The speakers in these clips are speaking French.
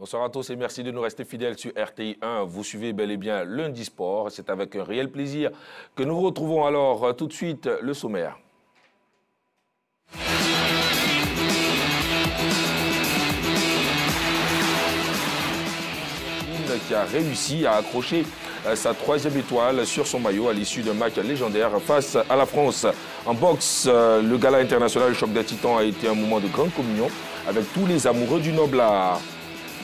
Bonsoir à tous et merci de nous rester fidèles sur RTI 1. Vous suivez bel et bien Lundi Sport. C'est avec un réel plaisir que nous retrouvons alors tout de suite le sommaire. Qui a réussi à accrocher sa troisième étoile sur son maillot à l'issue d'un match légendaire face à la France. En boxe, le gala international Choc des Titans a été un moment de grande communion avec tous les amoureux du noble art.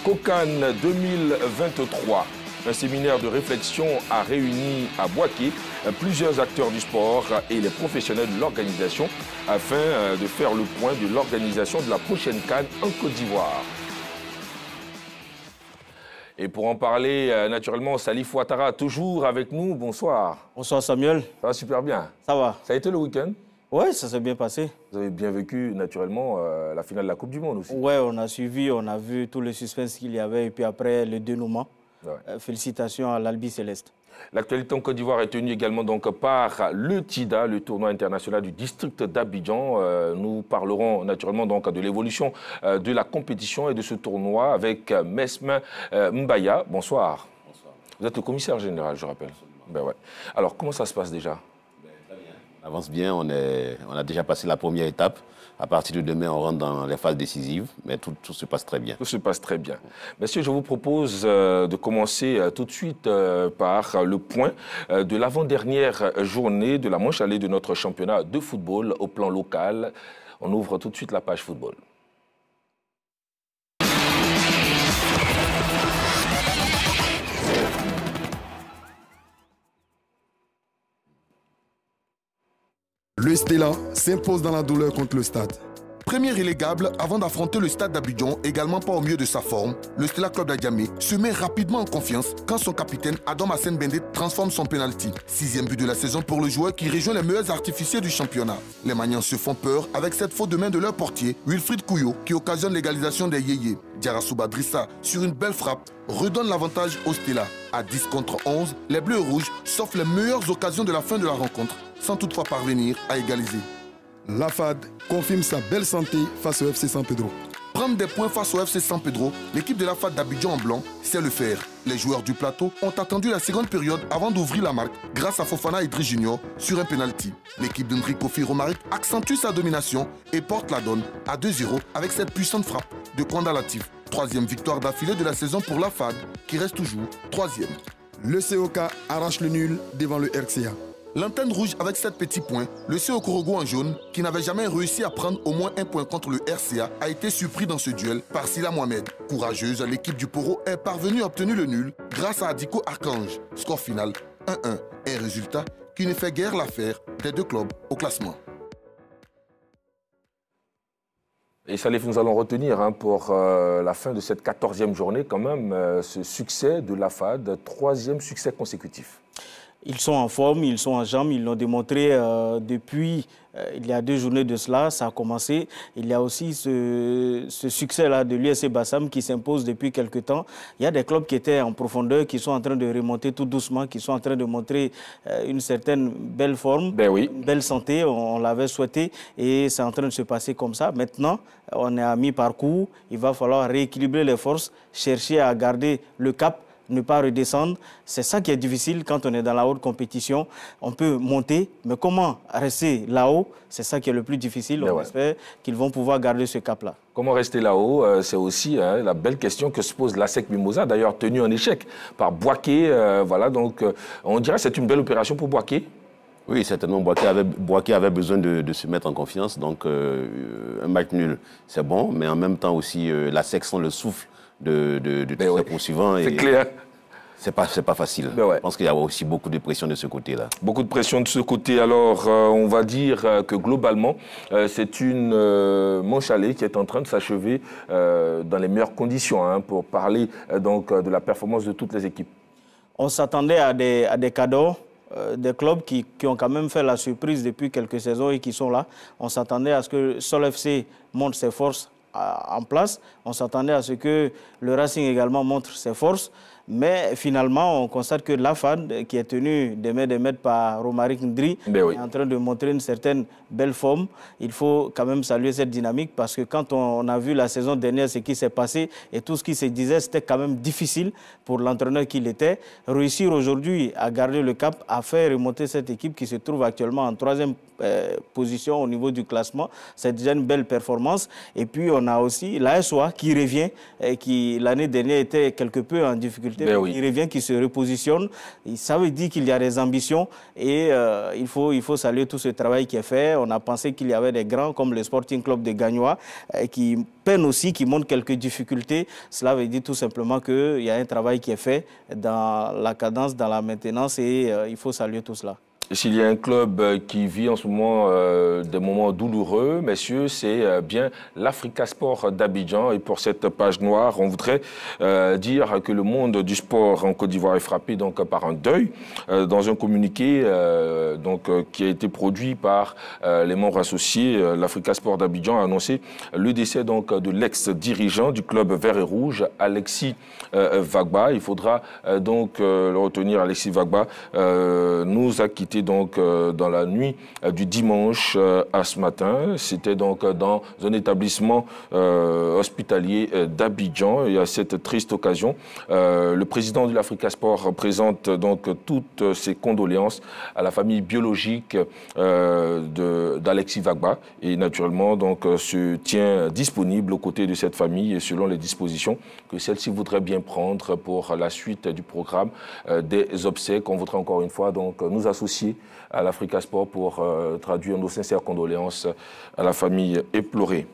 Kokan 2023, un séminaire de réflexion a réuni à Bouaké plusieurs acteurs du sport et les professionnels de l'organisation afin de faire le point de l'organisation de la prochaine CAN en Côte d'Ivoire. Et pour en parler, naturellement, Salif Ouattara, toujours avec nous. Bonsoir. Bonsoir Samuel. Ça va super bien. Ça va. Ça a été le week-end? Oui, ça s'est bien passé. Vous avez bien vécu, naturellement, la finale de la Coupe du Monde aussi. Oui, on a suivi, on a vu tout le suspense qu'il y avait et puis après le dénouement. Ouais. Félicitations à l'Albi Céleste. L'actualité en Côte d'Ivoire est tenue également donc par le TIDA, le tournoi international du district d'Abidjan. Nous parlerons naturellement donc de l'évolution de la compétition et de ce tournoi avec Mesme Mbaya. Bonsoir. Bonsoir. Vous êtes le commissaire général, je rappelle. Ben ouais. Alors, comment ça se passe déjà? Très bien. On avance bien, on a déjà passé la première étape. À partir de demain, on rentre dans les phases décisives, mais tout se passe très bien. Tout se passe très bien. Messieurs, je vous propose de commencer tout de suite par le point de l'avant-dernière journée de la manche allée de notre championnat de football au plan local. On ouvre tout de suite la page football. Le Stella s'impose dans la douleur contre le Stade. Premier relégable avant d'affronter le Stade d'Abidjan, également pas au mieux de sa forme, le Stella Club d'Adjamé se met rapidement en confiance quand son capitaine Adam Hassen Bendé transforme son penalty. 6e but de la saison pour le joueur qui rejoint les meilleurs artificiers du championnat. Les Magnans se font peur avec cette faute de main de leur portier, Wilfried Couillot, qui occasionne l'égalisation des Yéyés. Diarasouba Drissa, sur une belle frappe, redonne l'avantage au Stella. À 10 contre 11, les Bleus et Rouges s'offrent les meilleures occasions de la fin de la rencontre, sans toutefois parvenir à égaliser. La FAD confirme sa belle santé face au FC San Pedro. Prendre des points face au FC San Pedro, l'équipe de la FAD d'Abidjan en blanc sait le faire. Les joueurs du plateau ont attendu la seconde période avant d'ouvrir la marque grâce à Fofana Idriss Junior sur un penalty. L'équipe d'Henri Kofi Romaric accentue sa domination et porte la donne à 2-0 avec cette puissante frappe de Kwanda Latif. 3e victoire d'affilée de la saison pour la FAD qui reste toujours 3e. Le COK arrache le nul devant le RCA. L'antenne rouge avec 7 petits points, le CO Korogo en jaune, qui n'avait jamais réussi à prendre au moins un point contre le RCA, a été surpris dans ce duel par Silla Mohamed. Courageuse, l'équipe du Poro est parvenue à obtenir le nul grâce à Adiko Archange. Score final 1-1, un résultat qui ne fait guère l'affaire des deux clubs au classement. Et Salif, nous allons retenir pour la fin de cette 14e journée quand même ce succès de la FAD, 3e succès consécutif. Ils sont en forme, ils sont en jambes, ils l'ont démontré depuis il y a 2 journées de cela, ça a commencé. Il y a aussi ce succès-là de l'USC Bassam qui s'impose depuis quelque temps. Il y a des clubs qui étaient en profondeur, qui sont en train de remonter tout doucement, qui sont en train de montrer une certaine belle forme, une belle santé, on l'avait souhaité et c'est en train de se passer comme ça. Maintenant, on est à mi-parcours, il va falloir rééquilibrer les forces, chercher à garder le cap, ne pas redescendre. C'est ça qui est difficile quand on est dans la haute compétition. On peut monter, mais comment rester là-haut? C'est ça qui est le plus difficile. On espère qu'ils vont pouvoir garder ce cap-là. Comment rester là-haut? C'est aussi la belle question que se pose l'ASEC Mimosa, d'ailleurs tenue en échec par Bouaké. Voilà, donc on dirait que c'est une belle opération pour Bouaké. Oui, certainement. Bouaké avait besoin de se mettre en confiance. Donc, un match nul, c'est bon. Mais en même temps aussi, l'ASEC sent le souffle de tous les poursuivants. C'est clair. C'est pas facile. Je pense qu'il y a aussi beaucoup de pression de ce côté-là. Beaucoup de pression de ce côté. Alors, on va dire que globalement, c'est une manche allée qui est en train de s'achever dans les meilleures conditions pour parler donc de la performance de toutes les équipes. On s'attendait à des cadeaux. Des clubs qui ont quand même fait la surprise depuis quelques saisons et qui sont là. On s'attendait à ce que Sol FC montre ses forces en place. On s'attendait à ce que le Racing également montre ses forces. Mais finalement, on constate que l'AFAD, qui est tenu de main de maître par Romaric Ndri, est en train de montrer une certaine belle forme. Il faut quand même saluer cette dynamique parce que quand on a vu la saison dernière ce qui s'est passé et tout ce qui se disait, c'était quand même difficile pour l'entraîneur qu'il était. Réussir aujourd'hui à garder le cap, à faire remonter cette équipe qui se trouve actuellement en 3e position au niveau du classement, c'est déjà une belle performance. Et puis on a aussi l'ASOA qui revient, qui l'année dernière était quelque peu en difficulté, il revient, qui se repositionne. Ça veut dire qu'il y a des ambitions et il faut saluer tout ce travail qui est fait. On a pensé qu'il y avait des grands comme le Sporting Club de Gagnoa qui peinent aussi, qui montrent quelques difficultés. Cela veut dire tout simplement qu'il y a un travail qui est fait dans la cadence, dans la maintenance et il faut saluer tout cela. S'il y a un club qui vit en ce moment des moments douloureux, messieurs, c'est bien l'Africa Sport d'Abidjan. Et pour cette page noire, on voudrait dire que le monde du sport en Côte d'Ivoire est frappé donc, par un deuil. Dans un communiqué qui a été produit par les membres associés, l'Africa Sport d'Abidjan a annoncé le décès donc, de l'ex-dirigeant du club vert et rouge, Alexis Vagba. Il faudra donc le retenir, Alexis Vagba nous a quitté donc dans la nuit du dimanche à ce matin. C'était donc dans un établissement hospitalier d'Abidjan. Et à cette triste occasion, le président de l'Africa Sport présente donc toutes ses condoléances à la famille biologique d'Alexis Vagba et naturellement donc se tient disponible aux côtés de cette famille et selon les dispositions que celle-ci voudrait bien prendre pour la suite du programme des obsèques. On voudrait encore une fois donc nous associer à l'Africa Sport pour traduire nos sincères condoléances à la famille éplorée.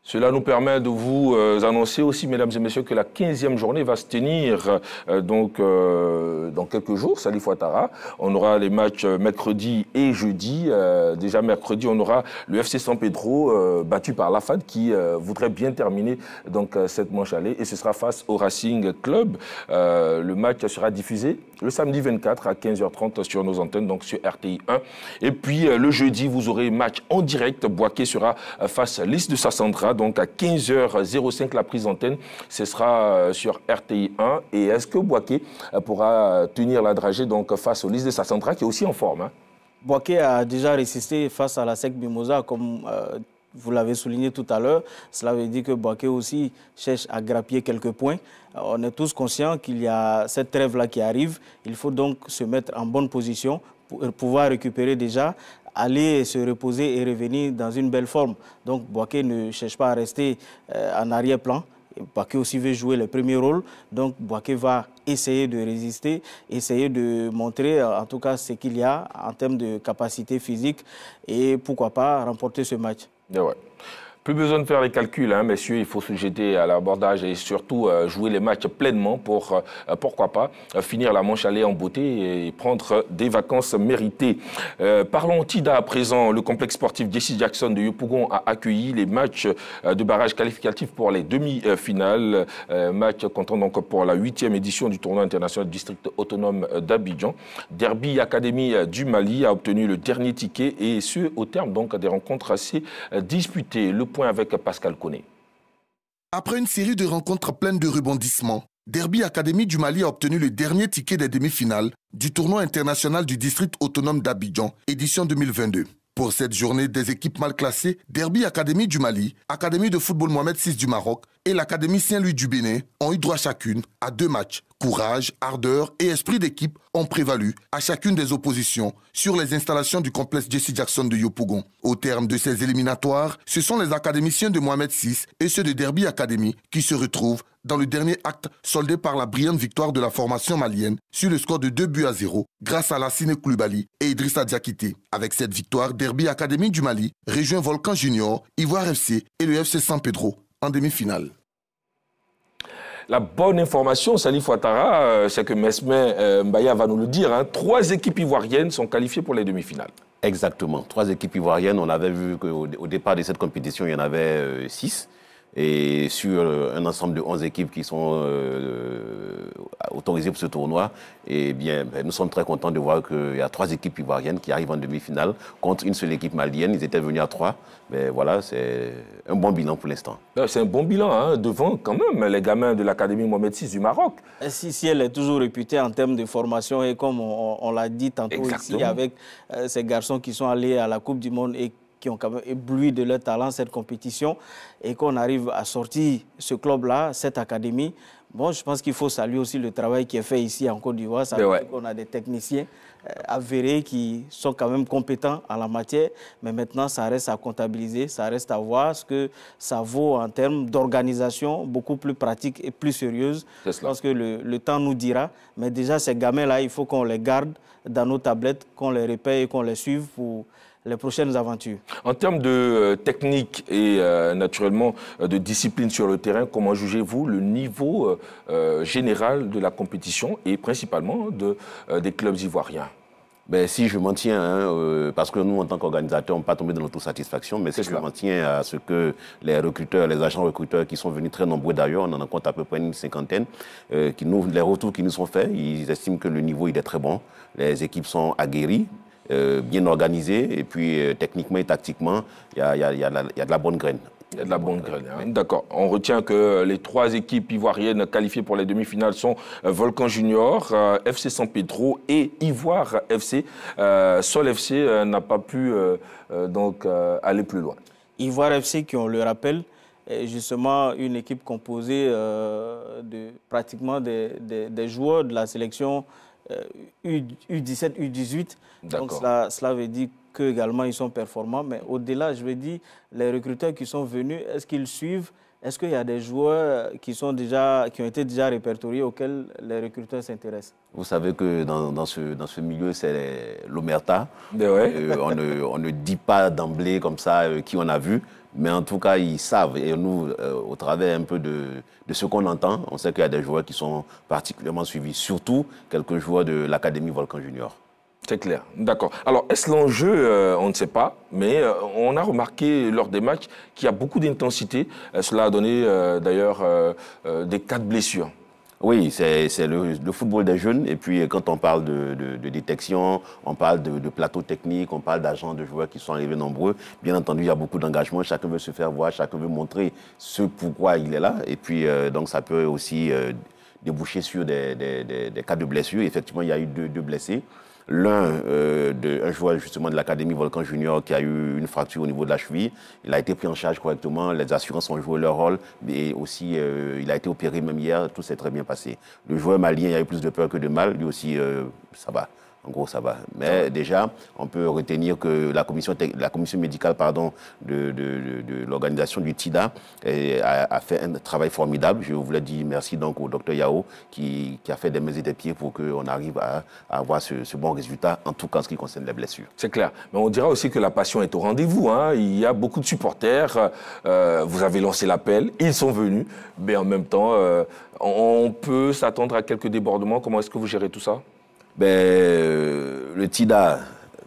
Cela nous permet de vous annoncer aussi, mesdames et messieurs, que la 15e journée va se tenir dans quelques jours, Salif Ouattara. On aura les matchs mercredi et jeudi. Déjà mercredi, on aura le FC San Pedro battu par l'AFAD qui voudrait bien terminer donc, cette manche allée. Et ce sera face au Racing Club. Le match sera diffusé le samedi 24 à 15h30 sur nos antennes, donc sur RTI 1. Et puis le jeudi, vous aurez match en direct. Boaké sera face à l'Is de Sassandra. Donc à 15h05 la prise d'antenne, ce sera sur RTI 1. Et est-ce que Boaké pourra tenir la dragée donc face au Lys de Sassandra qui est aussi en forme, hein? Boaké a déjà résisté face à la SEC Mimosa comme vous l'avez souligné tout à l'heure. Cela veut dire que Boaké aussi cherche à grappiller quelques points. On est tous conscients qu'il y a cette trêve-là qui arrive. Il faut donc se mettre en bonne position pour pouvoir récupérer déjà, aller se reposer et revenir dans une belle forme. Donc Boaké ne cherche pas à rester en arrière-plan. Boaké aussi veut jouer le premier rôle. Donc Boaké va essayer de résister, essayer de montrer en tout cas ce qu'il y a en termes de capacité physique et pourquoi pas remporter ce match. Yeah, ouais. Plus besoin de faire les calculs, hein, messieurs, il faut se jeter à l'abordage et surtout jouer les matchs pleinement pour, pourquoi pas, finir la manche allée en beauté et prendre des vacances méritées. Parlons TIDA à présent. Le complexe sportif Jesse Jackson de Yopougon a accueilli les matchs de barrage qualificatifs pour les demi-finales. Match comptant donc pour la 8e édition du tournoi international du district autonome d'Abidjan. Derby Academy du Mali a obtenu le dernier ticket et ce au terme donc des rencontres assez disputées. Le point avec Pascal Koné. Après une série de rencontres pleines de rebondissements, Derby Academy du Mali a obtenu le dernier ticket des demi-finales du tournoi international du district autonome d'Abidjan, édition 2022. Pour cette journée, des équipes mal classées, Derby Academy du Mali, Académie de football Mohamed VI du Maroc et l'Académie Saint-Louis du Bénin ont eu droit chacune à 2 matchs. Courage, ardeur et esprit d'équipe ont prévalu à chacune des oppositions sur les installations du complexe Jesse Jackson de Yopougon. Au terme de ces éliminatoires, ce sont les académiciens de Mohamed VI et ceux de Derby Academy qui se retrouvent dans le dernier acte soldé par la brillante victoire de la formation malienne sur le score de 2-0 grâce à Lassine Koulibaly et Idrissa Diakité. Avec cette victoire, Derby Academy du Mali rejoint Volcan Junior, Ivoire FC et le FC San Pedro en demi-finale. La bonne information, Salif Ouattara, c'est que Mesme Mbaya va nous le dire. Hein, 3 équipes ivoiriennes sont qualifiées pour les demi-finales. Exactement. 3 équipes ivoiriennes. On avait vu qu'au départ de cette compétition, il y en avait 6. Et sur un ensemble de 11 équipes qui sont autorisé pour ce tournoi. Et bien, nous sommes très contents de voir qu'il y a 3 équipes ivoiriennes qui arrivent en demi-finale contre une seule équipe malienne. Ils étaient venus à 3. Mais voilà, c'est un bon bilan pour l'instant. C'est un bon bilan, hein, devant quand même les gamins de l'Académie Mohamed VI du Maroc. Si elle est toujours réputée en termes de formation et comme on l'a dit tantôt ici, avec ces garçons qui sont allés à la Coupe du Monde et qui ont quand même ébloui de leur talent cette compétition et qu'on arrive à sortir ce club-là, cette académie. Bon, je pense qu'il faut saluer aussi le travail qui est fait ici en Côte d'Ivoire. Ça veut dire qu'on a des techniciens avérés qui sont quand même compétents en la matière. Mais maintenant, ça reste à comptabiliser, ça reste à voir ce que ça vaut en termes d'organisation beaucoup plus pratique et plus sérieuse. Je pense que le temps nous dira. Mais déjà, ces gamins-là, il faut qu'on les garde dans nos tablettes, qu'on les repère et qu'on les suive pour les prochaines aventures. En termes de technique et naturellement de discipline sur le terrain, comment jugez-vous le niveau général de la compétition et principalement des clubs ivoiriens? Ben, si je m'en tiens, parce que nous, en tant qu'organisateurs, on ne peut pas tomber dans l'autosatisfaction, mais si je m'en tiens à ce que les recruteurs, les agents recruteurs qui sont venus très nombreux d'ailleurs, on en compte à peu près une cinquantaine, les retours qui nous sont faits, ils estiment que le niveau il est très bon, les équipes sont aguerries, bien organisées, et puis techniquement et tactiquement, il y a de la bonne graine. Il y a de la bonne graine. Hein. D'accord. On retient que les 3 équipes ivoiriennes qualifiées pour les demi-finales sont Volcan Junior, FC San Pedro et Ivoire FC. Sol FC n'a pas pu donc aller plus loin. Ivoire FC, qui on le rappelle, est justement une équipe composée de pratiquement des joueurs de la sélection U17, U18. Donc cela veut dire qu'également ils sont performants. Mais au-delà, je veux dire, les recruteurs qui sont venus, est-ce qu'ils suivent? Est-ce qu'il y a des joueurs qui ont été déjà répertoriés auxquels les recruteurs s'intéressent? Vous savez que dans ce milieu, c'est l'omerta. On ne dit pas d'emblée comme ça qui on a vu, mais en tout cas, ils savent. Et nous, au travers un peu de ce qu'on entend, on sait qu'il y a des joueurs qui sont particulièrement suivis, surtout quelques joueurs de l'Académie Volcan Junior. C'est clair, d'accord. Alors, est-ce l'enjeu? On ne sait pas, mais on a remarqué lors des matchs qu'il y a beaucoup d'intensité. Cela a donné d'ailleurs des cas de blessures. Oui, c'est le football des jeunes. Et puis, quand on parle de détection, on parle de plateau technique, on parle d'agents, de joueurs qui sont arrivés nombreux. Bien entendu, il y a beaucoup d'engagement. Chacun veut se faire voir, chacun veut montrer ce pourquoi il est là. Et puis, donc, ça peut aussi déboucher sur des cas de blessures. Effectivement, il y a eu deux blessés. L'un, un joueur justement de l'Académie Volcan Junior qui a eu une fracture au niveau de la cheville. Il a été pris en charge correctement, les assurances ont joué leur rôle, mais aussi il a été opéré même hier, tout s'est très bien passé. Le joueur malien, il a eu plus de peur que de mal, lui aussi, ça va. En gros, ça va. Mais déjà, on peut retenir que la commission médicale de l'organisation du TIDA a fait un travail formidable. Je voulais dire merci donc au docteur Yao qui a fait des mains et des pieds pour qu'on arrive à avoir ce bon résultat, en tout cas en ce qui concerne les blessures. C'est clair. Mais on dira aussi que la passion est au rendez-vous. Hein. Il y a beaucoup de supporters. Vous avez lancé l'appel. Ils sont venus. Mais en même temps, on peut s'attendre à quelques débordements. Comment est-ce que vous gérez tout ça? Le TIDA,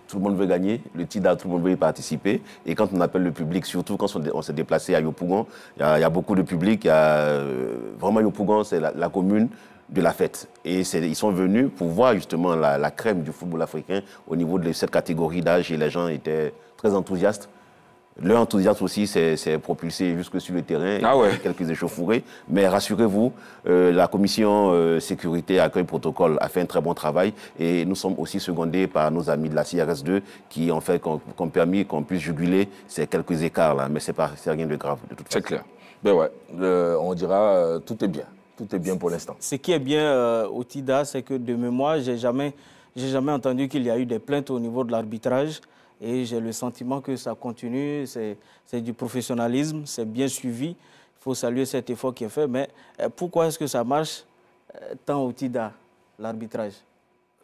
tout le monde veut gagner. Le TIDA, tout le monde veut y participer. Et quand on appelle le public, surtout quand on s'est déplacé à Yopougon, il y a beaucoup de public. Vraiment, Yopougon, c'est la commune de la fête. Et ils sont venus pour voir justement la crème du football africain au niveau de cette catégorie d'âge. Et les gens étaient très enthousiastes. Leur enthousiasme aussi s'est propulsé jusque sur le terrain, quelques échauffourées. Mais rassurez-vous, la commission sécurité, accueil, protocole a fait un très bon travail et nous sommes aussi secondés par nos amis de la CRS2 qui ont permis qu'on puisse juguler ces quelques écarts-là. Mais c'est rien de grave de toute façon. C'est clair. Ben ouais, on dira tout est bien. Tout est bien pour l'instant. Ce qui est bien au TIDA, c'est que de mémoire, j'ai jamais entendu qu'il y a eu des plaintes au niveau de l'arbitrage. Et j'ai le sentiment que ça continue, c'est du professionnalisme, c'est bien suivi. Il faut saluer cet effort qui est fait. Mais pourquoi est-ce que ça marche tant au TIDA, l'arbitrage?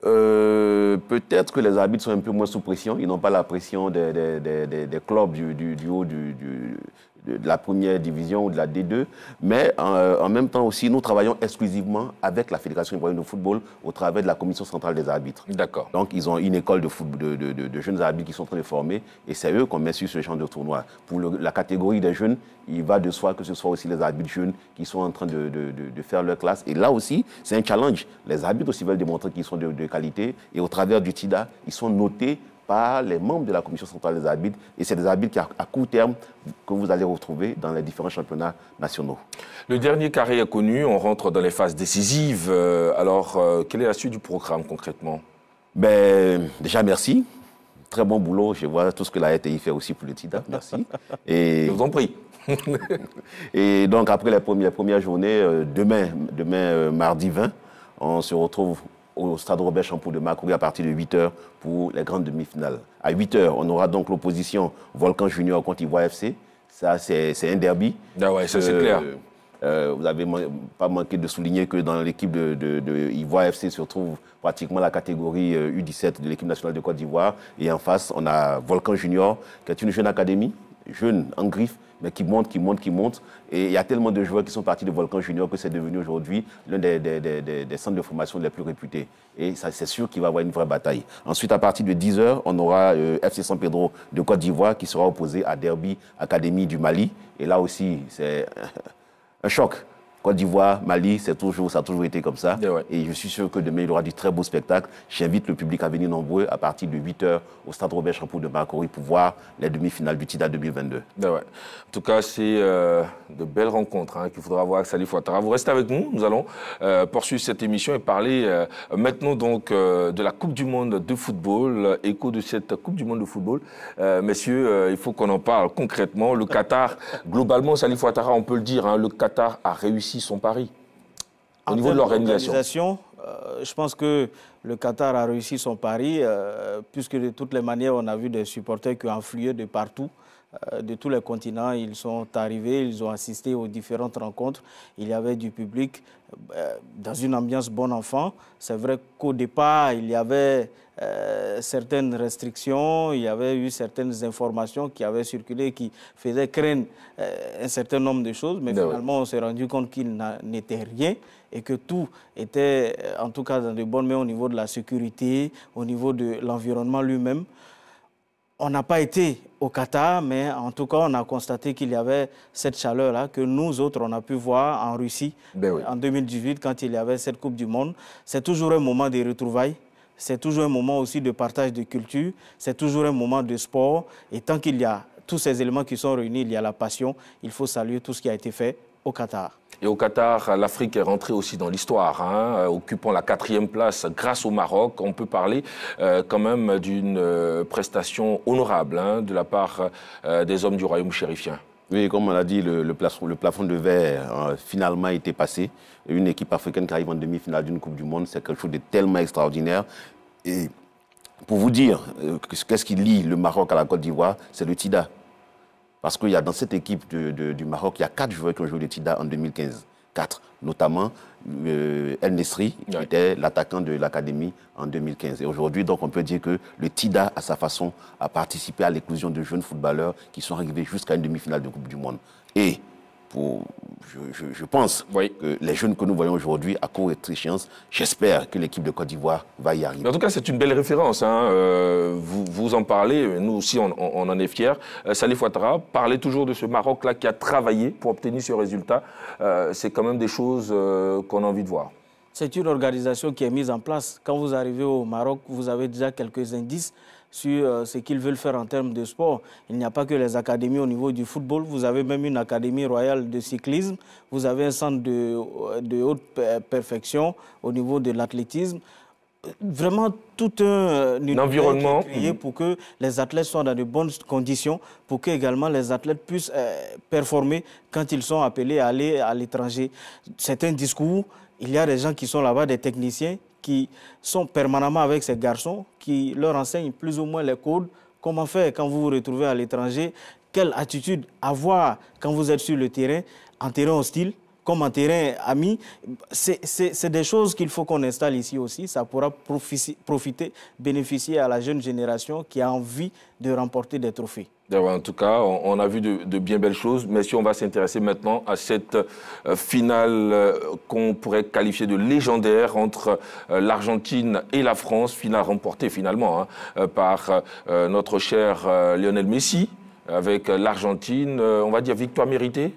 Peut-être que les arbitres sont un peu moins sous pression. Ils n'ont pas la pression des clubs du haut la première division ou de la D2, mais en même temps aussi, nous travaillons exclusivement avec la Fédération ivoirienne de football au travers de la Commission centrale des arbitres. D'accord. Donc, ils ont une école de jeunes arbitres qui sont en train de former et c'est eux qu'on met sur ce genre de tournoi. Pour la catégorie des jeunes, il va de soi que ce soit aussi les arbitres jeunes qui sont en train de faire leur classe. Et là aussi, c'est un challenge. Les arbitres aussi veulent démontrer qu'ils sont de qualité et au travers du TIDA, ils sont notés par les membres de la Commission centrale des arbitres. Et c'est des arbitres qui, à court terme, que vous allez retrouver dans les différents championnats nationaux. Le dernier carré est connu, on rentre dans les phases décisives. Alors, quelle est la suite du programme concrètement? Déjà, merci. Très bon boulot. Je vois tout ce que la RTI fait aussi pour le TIDA. Merci. Et... Je vous en prie. Et donc, après les premières journées, demain mardi 20, on se retrouve au stade Robert Champoux de Marcory à partir de 8h pour les grandes demi-finales. À 8h, on aura donc l'opposition Volcan Junior contre Ivoire FC. Ça, c'est un derby. Ah ouais, ça c'est clair. Vous n'avez pas manqué de souligner que dans l'équipe de Ivoire FC se retrouve pratiquement la catégorie U17 de l'équipe nationale de Côte d'Ivoire. Et en face, on a Volcan Junior, qui est une jeune académie, jeune en griffe, mais qui monte. Et il y a tellement de joueurs qui sont partis de Volcan Junior que c'est devenu aujourd'hui l'un des centres de formation les plus réputés. Et c'est sûr qu'il va y avoir une vraie bataille. Ensuite, à partir de 10h, on aura FC San Pedro de Côte d'Ivoire qui sera opposé à Derby Académie du Mali. Et là aussi, c'est un choc. Côte d'Ivoire, Mali, ça a toujours été comme ça. Et je suis sûr que demain, il y aura du très beau spectacle. J'invite le public à venir nombreux à partir de 8h au stade Robert Champoux de Marcory pour voir les demi-finales du TIDA 2022. En tout cas, c'est de belles rencontres qu'il faudra voir avec Salif Ouattara. Vous restez avec nous. Nous allons poursuivre cette émission et parler maintenant donc de la Coupe du Monde de football. Écho de cette Coupe du Monde de football. Messieurs, il faut qu'on en parle concrètement. Le Qatar, globalement, Salif Ouattara, on peut le dire, le Qatar a réussi son pari au niveau de l'organisation. Je pense que le Qatar a réussi son pari, puisque de toutes les manières, on a vu des supporters qui ont afflué de partout, de tous les continents. Ils sont arrivés, ils ont assisté aux différentes rencontres. Il y avait du public dans une ambiance bon enfant. C'est vrai qu'au départ, il y avait certaines restrictions, il y avait eu certaines informations qui avaient circulé, qui faisaient craindre un certain nombre de choses, mais finalement on s'est rendu compte qu'il n'était rien et que tout était en tout cas dans de bonnes mains au niveau de la sécurité, au niveau de l'environnement lui-même. On n'a pas été au Qatar, mais en tout cas, on a constaté qu'il y avait cette chaleur-là que nous autres, on a pu voir en Russie en 2018, quand il y avait cette Coupe du Monde. C'est toujours un moment de retrouvailles. C'est toujours un moment aussi de partage de culture, c'est toujours un moment de sport. Et tant qu'il y a tous ces éléments qui sont réunis, il y a la passion, il faut saluer tout ce qui a été fait au Qatar. Et au Qatar, l'Afrique est rentrée aussi dans l'histoire, occupant la 4e place grâce au Maroc. On peut parler quand même d'une prestation honorable de la part des hommes du royaume chérifien. Oui, comme on l'a dit, le plafond de verre a finalement été passé. Une équipe africaine qui arrive en demi-finale d'une Coupe du Monde, c'est quelque chose de tellement extraordinaire. Et pour vous dire, qu'est-ce qui lie le Maroc à la Côte d'Ivoire, c'est le TIDA. Parce qu'il y a dans cette équipe du Maroc, il y a 4 joueurs qui ont joué le TIDA en 2015. 4, notamment El Nesri, qui était l'attaquant de l'Académie en 2015. Et aujourd'hui, donc, on peut dire que le TIDA, à sa façon, a participé à l'éclosion de jeunes footballeurs qui sont arrivés jusqu'à une demi-finale de Coupe du Monde. Et je pense que les jeunes que nous voyons aujourd'hui, à courte échéance, j'espère que l'équipe de Côte d'Ivoire va y arriver. Mais en tout cas, c'est une belle référence. Vous en parlez, nous aussi, on en est fiers. Salif Ouattara, parlez toujours de ce Maroc-là qui a travaillé pour obtenir ce résultat. C'est quand même des choses qu'on a envie de voir. C'est une organisation qui est mise en place. Quand vous arrivez au Maroc, vous avez déjà quelques indices sur ce qu'ils veulent faire en termes de sport. Il n'y a pas que les académies au niveau du football. Vous avez même une académie royale de cyclisme. Vous avez un centre de haute perfection au niveau de l'athlétisme. Vraiment tout un environnement qui est créé pour que les athlètes soient dans de bonnes conditions, pour que également les athlètes puissent performer quand ils sont appelés à aller à l'étranger. C'est un discours. Il y a des gens qui sont là-bas, des techniciens, qui sont permanemment avec ces garçons, qui leur enseignent plus ou moins les codes, comment faire quand vous vous retrouvez à l'étranger, quelle attitude avoir quand vous êtes sur le terrain, en terrain hostile, comme en terrain ami. C'est des choses qu'il faut qu'on installe ici aussi. Ça pourra bénéficier à la jeune génération qui a envie de remporter des trophées. En tout cas, on a vu de bien belles choses. Mais si on va s'intéresser maintenant à cette finale qu'on pourrait qualifier de légendaire entre l'Argentine et la France, finale remportée finalement par notre cher Lionel Messi, avec l'Argentine, on va dire victoire méritée?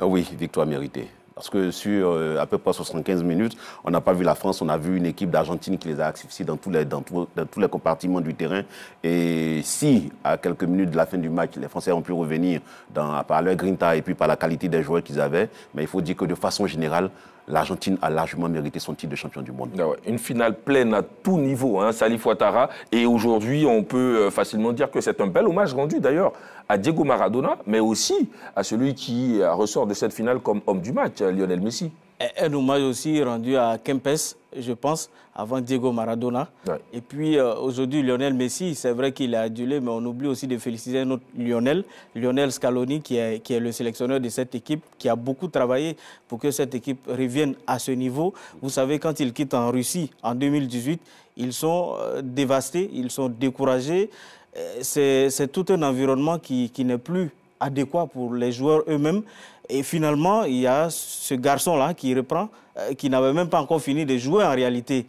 Oui, victoire méritée. Parce que sur à peu près 75 minutes, on n'a pas vu la France, on a vu une équipe d'Argentine qui les a asphyxiés dans tous les compartiments du terrain. Et si, à quelques minutes de la fin du match, les Français ont pu revenir par leur grinta et puis par la qualité des joueurs qu'ils avaient, mais il faut dire que de façon générale, l'Argentine a largement mérité son titre de champion du monde. Une finale pleine à tout niveau, Salif Ouattara. Et aujourd'hui, on peut facilement dire que c'est un bel hommage rendu d'ailleurs à Diego Maradona, mais aussi à celui qui ressort de cette finale comme homme du match, Lionel Messi. Un hommage aussi rendu à Kempes, je pense, avant Diego Maradona. Ouais. Et puis aujourd'hui, Lionel Messi, c'est vrai qu'il est adulé, mais on oublie aussi de féliciter notre Lionel Scaloni, qui est le sélectionneur de cette équipe, qui a beaucoup travaillé pour que cette équipe revienne à ce niveau. Vous savez, quand ils quittent en Russie en 2018, ils sont dévastés, ils sont découragés. C'est tout un environnement qui n'est plus adéquat pour les joueurs eux-mêmes. Et finalement, il y a ce garçon-là qui reprend, qui n'avait même pas encore fini de jouer en réalité,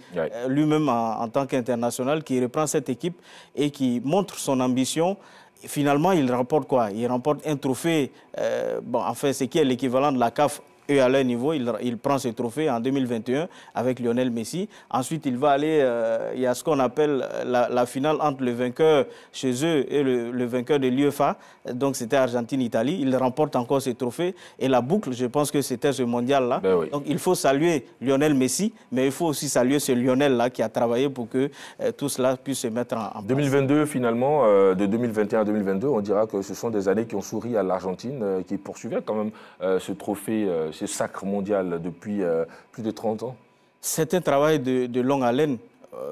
lui-même en tant qu'international, qui reprend cette équipe et qui montre son ambition. Et finalement, il remporte quoi? Il remporte un trophée, ce qui est l'équivalent de la CAF. Et à leur niveau, il prend ce trophée en 2021 avec Lionel Messi. Ensuite, il va aller, il y a ce qu'on appelle la finale entre le vainqueur chez eux et le vainqueur de l'UEFA. Donc, c'était Argentine-Italie. Il remporte encore ce trophée. Et la boucle, je pense que c'était ce mondial-là. Ben oui. Donc, il faut saluer Lionel Messi, mais il faut aussi saluer ce Lionel-là qui a travaillé pour que tout cela puisse se mettre en place. 2022, finalement, de 2021 à 2022, on dira que ce sont des années qui ont souri à l'Argentine, qui poursuivait quand même ce trophée, ce sacre mondial depuis plus de 30 ans. C'est un travail de longue haleine.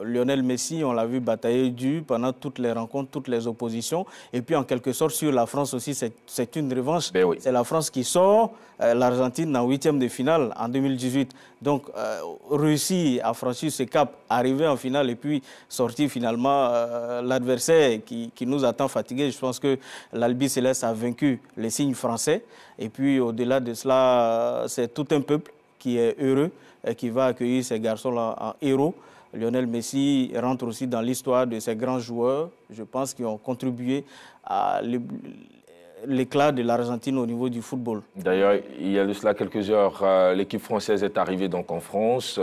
Lionel Messi, on l'a vu batailler dur pendant toutes les rencontres, toutes les oppositions. Et puis, en quelque sorte, sur la France aussi, c'est une revanche. Ben oui. C'est la France qui sort l'Argentine en 8e de finale en 2018. Donc, réussi à franchir ce cap, arriver en finale et puis sortir finalement l'adversaire qui nous attend fatigué. Je pense que l'Albi Céleste a vaincu les signes français. Et puis, au-delà de cela, c'est tout un peuple qui est heureux, qui va accueillir ces garçons-là en héros. Lionel Messi rentre aussi dans l'histoire de ces grands joueurs, je pense, qui ont contribué à l'éclat de l'Argentine au niveau du football. D'ailleurs, il y a de cela quelques heures, l'équipe française est arrivée donc en France,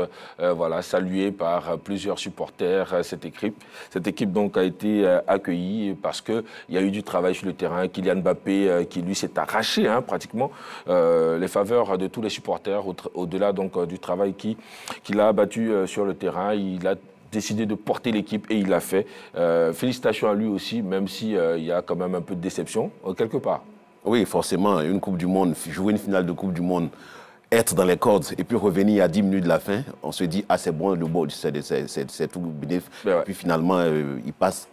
saluée par plusieurs supporters. Cette équipe donc a été accueillie parce qu'il y a eu du travail sur le terrain. Kylian Mbappé, qui lui s'est arraché pratiquement les faveurs de tous les supporters, au-delà donc du travail qu'il a abattu sur le terrain. Il a décidé de porter l'équipe et il l'a fait. Félicitations à lui aussi, même s'il y a quand même un peu de déception, quelque part. Oui, forcément, une Coupe du Monde, jouer une finale de Coupe du Monde, être dans les cordes et puis revenir à 10 minutes de la fin, on se dit, c'est bon, le bon, c'est tout bénéfice. Ouais. Puis finalement, il passe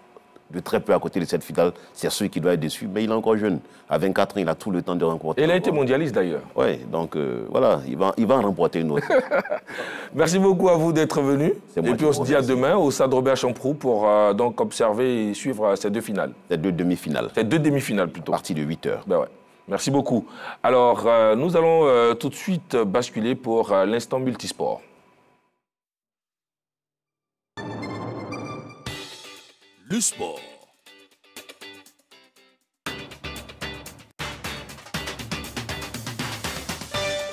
de très peu à côté de cette finale. C'est celui qui doit être déçu, mais il est encore jeune. À 24 ans, il a tout le temps de remporter. Et il a été mondialiste d'ailleurs. Oui, donc voilà, il va en remporter une autre. Merci beaucoup à vous d'être venu. Et puis on se dit à demain au Stade Robert Champroux pour donc observer et suivre ces deux finales. Ces deux demi-finales. Ces deux demi-finales plutôt. Partie de 8 heures. Ben ouais. Merci beaucoup. Alors, nous allons tout de suite basculer pour l'instant multisport. Le sport.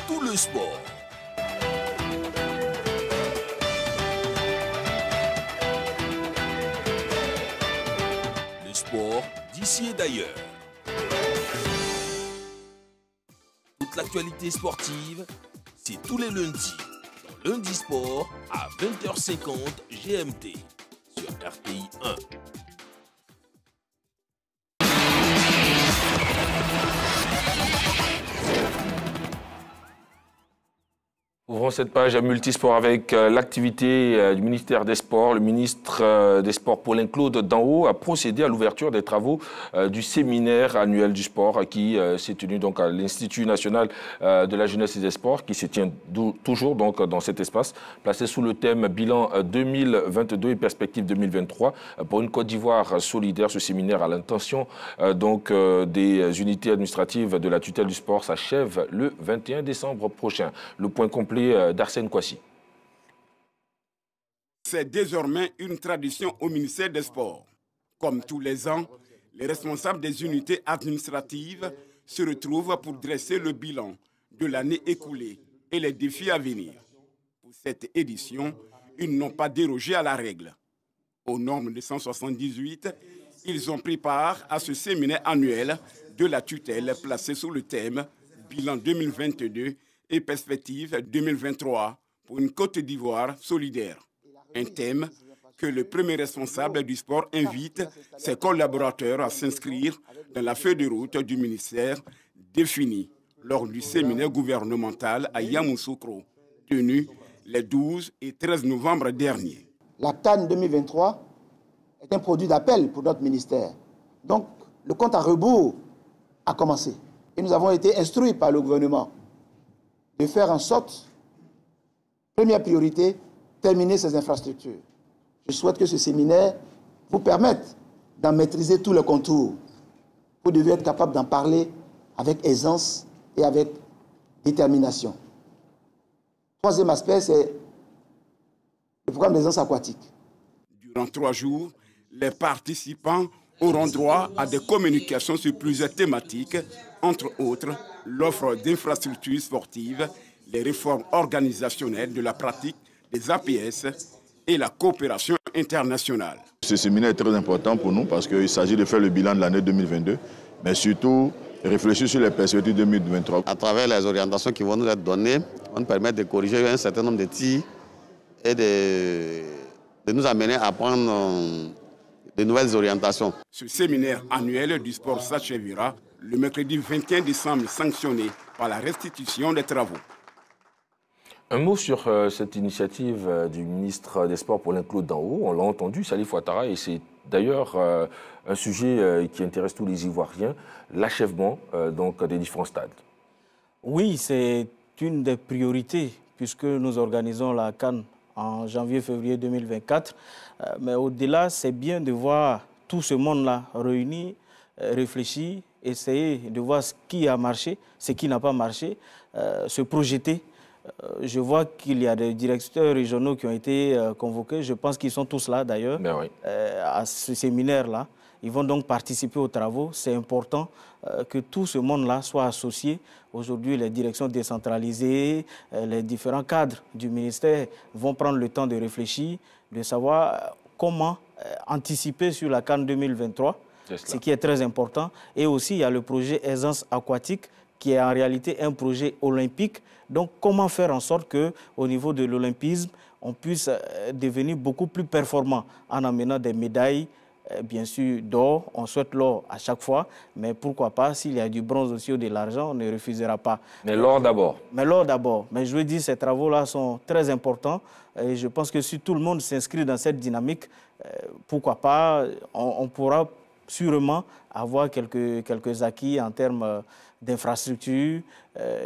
Tout le sport. Le sport d'ici et d'ailleurs. Toute l'actualité sportive, c'est tous les lundis dans Lundi Sport à 20h50 GMT. RTI 1. Ouvrons ouvrons cette page à Multisport avec l'activité du ministère des Sports. Le ministre des Sports, Paulin-Claude Danho, a procédé à l'ouverture des travaux du séminaire annuel du sport qui s'est tenu donc à l'Institut national de la jeunesse et des sports, qui se tient toujours donc dans cet espace, placé sous le thème bilan 2022 et perspective 2023 pour une Côte d'Ivoire solidaire. Ce séminaire à l'intention donc des unités administratives de la tutelle du sport s'achève le 21 décembre prochain. Le point complet d'Arsène Kouassi. C'est désormais une tradition au ministère des Sports. Comme tous les ans, les responsables des unités administratives se retrouvent pour dresser le bilan de l'année écoulée et les défis à venir. Pour cette édition, ils n'ont pas dérogé à la règle. Aux normes de 178, ils ont pris part à ce séminaire annuel de la tutelle placé sous le thème bilan 2022 et perspective 2023 pour une Côte d'Ivoire solidaire. Un thème que le premier responsable du sport invite ses collaborateurs à s'inscrire dans la feuille de route du ministère définie lors du séminaire gouvernemental à Yamoussoukro, tenu les 12 et 13 novembre dernier. La CAN 2023 est un produit d'appel pour notre ministère. Donc, le compte à rebours a commencé. Et nous avons été instruits par le gouvernement de faire en sorte, première priorité, terminer ces infrastructures. Je souhaite que ce séminaire vous permette d'en maîtriser tous les contours. Vous devez être capable d'en parler avec aisance et avec détermination. Troisième aspect, c'est le programme d'aisance aquatique. Durant 3 jours, les participants auront droit à des communications sur plusieurs thématiques, entre autres l'offre d'infrastructures sportives, les réformes organisationnelles de la pratique des APS et la coopération internationale. Ce séminaire est très important pour nous parce qu'il s'agit de faire le bilan de l'année 2022, mais surtout réfléchir sur les perspectives 2023. À travers les orientations qui vont nous être données, vont nous permettre de corriger un certain nombre de tirs et de nous amener à prendre de nouvelles orientations. Ce séminaire annuel du sport s'achèvera le mercredi 21 décembre, sanctionné par la restitution des travaux. Un mot sur cette initiative du ministre des Sports, Paulin-Claude Danho. On l'a entendu, Salif Ouattara, et c'est d'ailleurs un sujet qui intéresse tous les Ivoiriens, l'achèvement donc des différents stades. Oui, c'est une des priorités puisque nous organisons la CAN en janvier-février 2024. Mais au-delà, c'est bien de voir tout ce monde-là réuni, réfléchir, essayer de voir ce qui a marché, ce qui n'a pas marché, se projeter. Je vois qu'il y a des directeurs régionaux qui ont été convoqués. Je pense qu'ils sont tous là d'ailleurs, oui, à ce séminaire-là. Ils vont donc participer aux travaux. C'est important que tout ce monde-là soit associé. Aujourd'hui, les directions décentralisées, les différents cadres du ministère vont prendre le temps de réfléchir, de savoir comment anticiper sur la CAN 2023, ce qui est très important. Et aussi, il y a le projet Aisance aquatique, qui est en réalité un projet olympique. Donc, comment faire en sorte qu'au niveau de l'olympisme, on puisse devenir beaucoup plus performant en amenant des médailles, bien sûr d'or, on souhaite l'or à chaque fois, mais pourquoi pas, s'il y a du bronze aussi ou de l'argent, on ne refusera pas. Mais l'or d'abord. Mais l'or d'abord. Mais je veux dire, ces travaux-là sont très importants et je pense que si tout le monde s'inscrit dans cette dynamique, pourquoi pas, on pourra sûrement avoir quelques acquis en termes d'infrastructures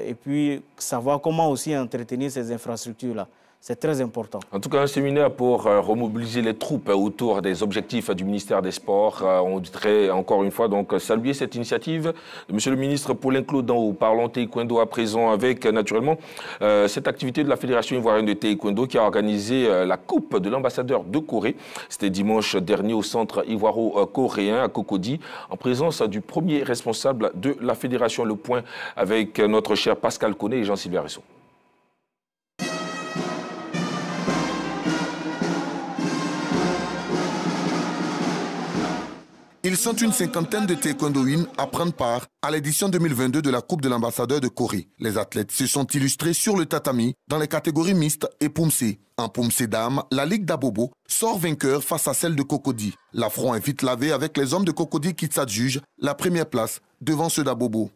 et puis savoir comment aussi entretenir ces infrastructures-là. C'est très important. En tout cas, un séminaire pour remobiliser les troupes autour des objectifs du ministère des Sports. On voudrait encore une fois donc saluer cette initiative de Monsieur le ministre Paulin-Claude Danho. Parlons taekwondo à présent avec naturellement cette activité de la Fédération ivoirienne de taekwondo qui a organisé la Coupe de l'ambassadeur de Corée. C'était dimanche dernier au centre ivoiro-coréen à Cocody en présence du premier responsable de la fédération. Le point avec notre cher Pascal Koné et Jean-Sylvain Resson. Ils sont une cinquantaine de taekwondoïnes à prendre part à l'édition 2022 de la Coupe de l'ambassadeur de Corée. Les athlètes se sont illustrés sur le tatami dans les catégories mixtes et poumsé. En poumsé dames, la Ligue d'Abobo sort vainqueur face à celle de Cocody. L'affront est vite lavé avec les hommes de Cocody qui s'adjugent la première place devant ceux d'Abobo.